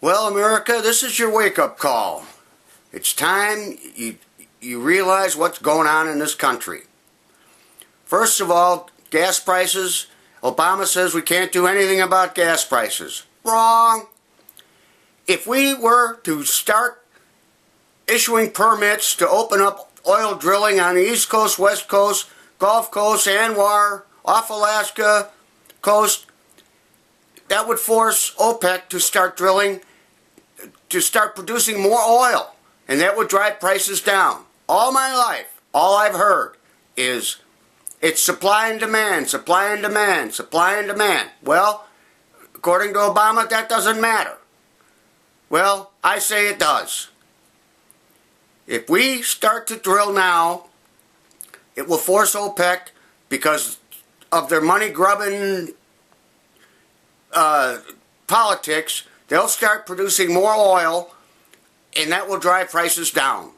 Well, America, this is your wake-up call. It's time you realize what's going on in this country. First of all, gas prices. Obama says we can't do anything about gas prices. Wrong. If we were to start issuing permits to open up oil drilling on the East Coast, West Coast, Gulf Coast, ANWR, off Alaska coast, that would force OPEC to start drilling, to start producing more oil, and that would drive prices down. All my life, all I've heard is it's supply and demand, supply and demand, supply and demand. Well, according to Obama, that doesn't matter. Well, I say it does. If we start to drill now, it will force OPEC, because of their money-grubbing politics, they'll start producing more oil, and that will drive prices down.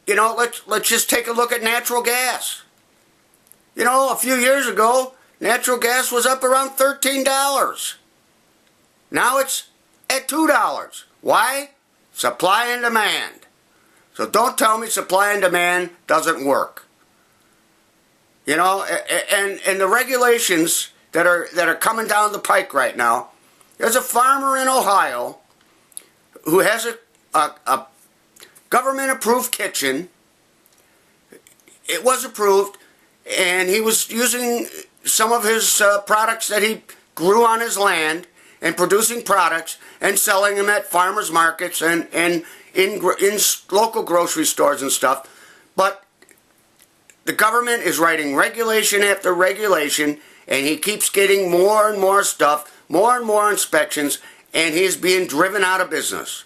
You know, let's just take a look at natural gas. You know, a few years ago, natural gas was up around $13. Now it's at $2. Why? Supply and demand. So don't tell me supply and demand doesn't work. You know, and the regulations that are coming down the pike right now. There's a farmer in Ohio who has a government-approved kitchen. It was approved, and he was using some of his products that he grew on his land and producing products and selling them at farmers markets and in local grocery stores and stuff. But the government is writing regulation after regulation, and he keeps getting more and more stuff, more and more inspections, and he's being driven out of business.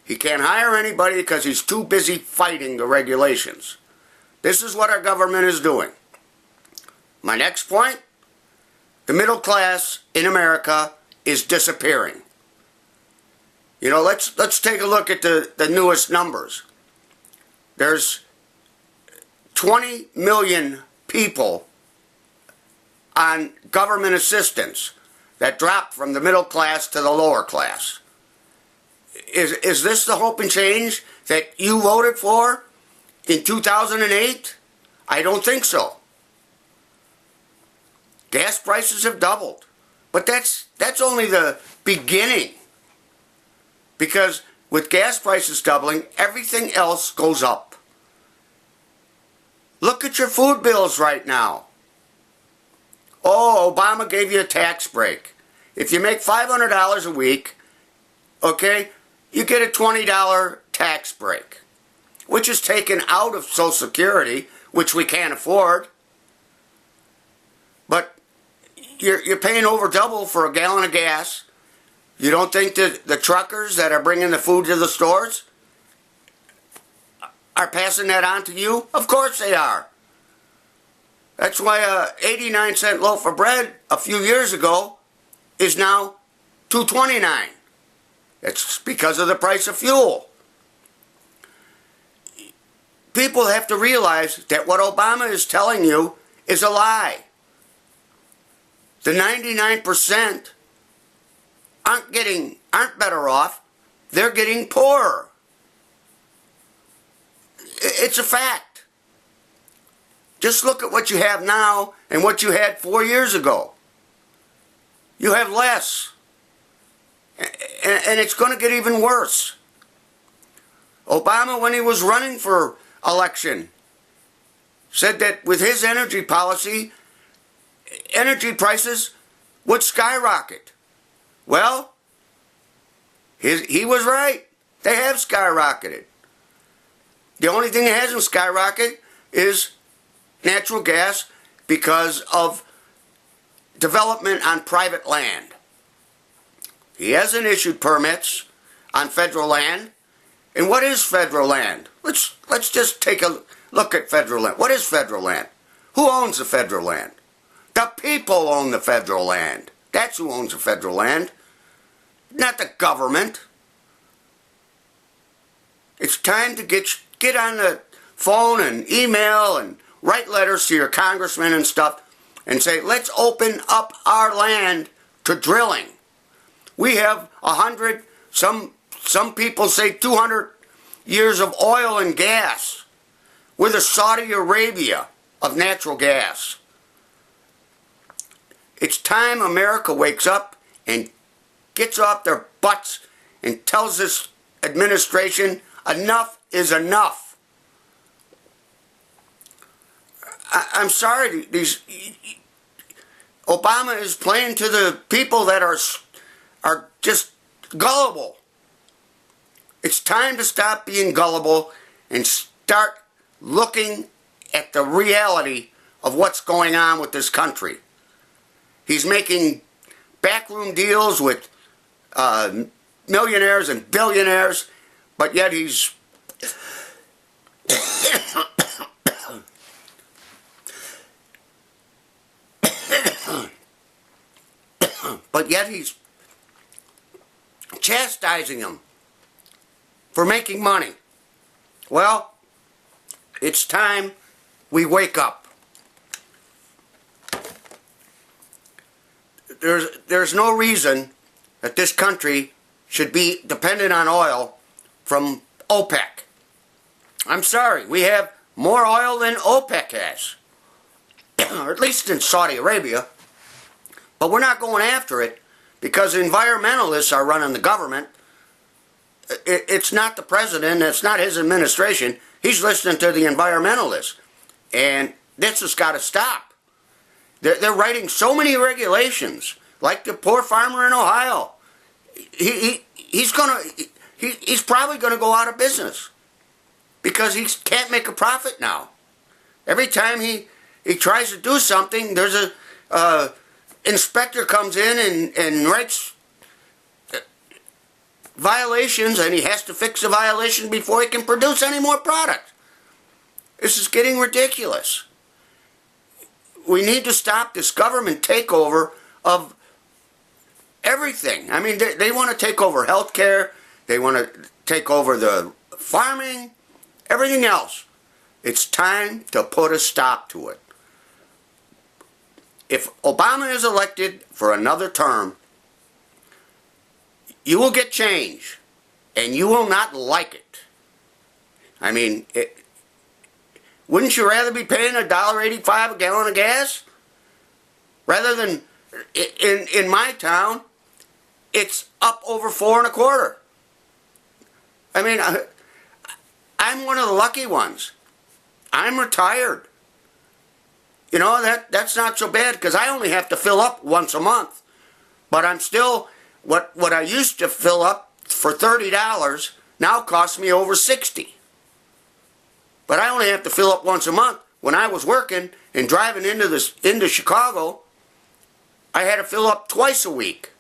He can't hire anybody because he's too busy fighting the regulations. This is what our government is doing. My next point, the middle class in America is disappearing. You know, let's take a look at the newest numbers. There's 20 million people on government assistance that dropped from the middle class to the lower class. Is this the hope and change that you voted for in 2008? I don't think so. Gas prices have doubled. But that's only the beginning. Because with gas prices doubling, everything else goes up. Look at your food bills right now. Oh, Obama gave you a tax break. If you make $500 a week, okay, you get a $20 tax break, which is taken out of Social Security, which we can't afford. But you're paying over double for a gallon of gas. You don't think that the truckers that are bringing the food to the stores are passing that on to you? Of course they are. That's why a 89-cent loaf of bread a few years ago is now $2.29. It's because of the price of fuel. People have to realize that what Obama is telling you is a lie. The 99% aren't better off. They're getting poorer. It's a fact. Just look at what you have now and what you had 4 years ago. You have less. And it's going to get even worse. Obama, when he was running for election, said that with his energy policy, energy prices would skyrocket. Well, he was right. They have skyrocketed. The only thing that hasn't skyrocketed is natural gas because of development on private land. He hasn't issued permits on federal land. And what is federal land? Let's just take a look at federal land. What is federal land? Who owns the federal land? The people own the federal land. That's who owns the federal land, not the government. It's time to get on the phone and email and write letters to your congressmen and stuff and say, let's open up our land to drilling. We have 100, some people say 200 years of oil and gas. We're the Saudi Arabia of natural gas. It's time America wakes up and gets off their butts and tells this administration enough is enough. I'm sorry, Obama is playing to the people that are just gullible. It's time to stop being gullible and start looking at the reality of what's going on with this country. He's making backroom deals with millionaires and billionaires, but yet he's chastising them for making money. Well, it's time we wake up. There's no reason that this country should be dependent on oil from OPEC. I'm sorry, we have more oil than OPEC has, or at least in Saudi Arabia, but we're not going after it because environmentalists are running the government. It's not the president, it's not his administration. He's listening to the environmentalists, and this has got to stop. They're writing so many regulations, like the poor farmer in Ohio. He's probably gonna go out of business because he can't make a profit now. Every time he tries to do something, there's a inspector comes in and writes violations, and he has to fix the violation before he can produce any more product. This is getting ridiculous. We need to stop this government takeover of everything. I mean, they want to take over healthcare, they want to take over the farming, everything else. It's time to put a stop to it. If Obama is elected for another term, you will get change, and you will not like it. I mean, wouldn't you rather be paying $1.85 a gallon of gas? Rather than, in my town, it's up over $4.25. I mean, I'm one of the lucky ones. I'm retired. You know, that's not so bad because I only have to fill up once a month. But I'm still, what I used to fill up for $30 now costs me over $60. But I only have to fill up once a month. When I was working and driving into Chicago, I had to fill up twice a week,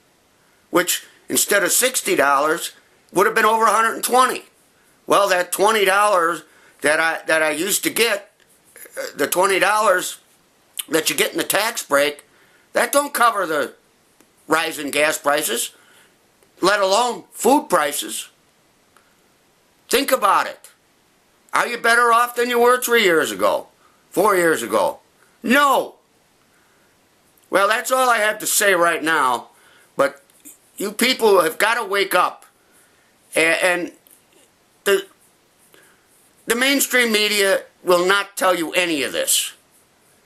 which instead of $60 would have been over $120. Well, that $20 that I used to get, the $20 that you get in the tax break, that don't cover the rise in gas prices, let alone food prices. Think about it. Are you better off than you were 3 years ago? 4 years ago? No. Well, that's all I have to say right now. But you people have got to wake up. And the mainstream media will not tell you any of this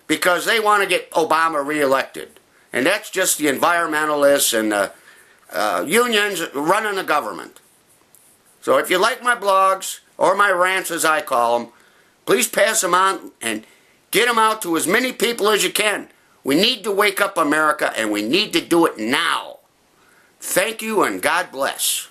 because they want to get Obama reelected. And that's just the environmentalists and the unions running the government. So if you like my blogs, or my rants as I call them, please pass them on and get them out to as many people as you can. We need to wake up America, and we need to do it now. Thank you, and God bless.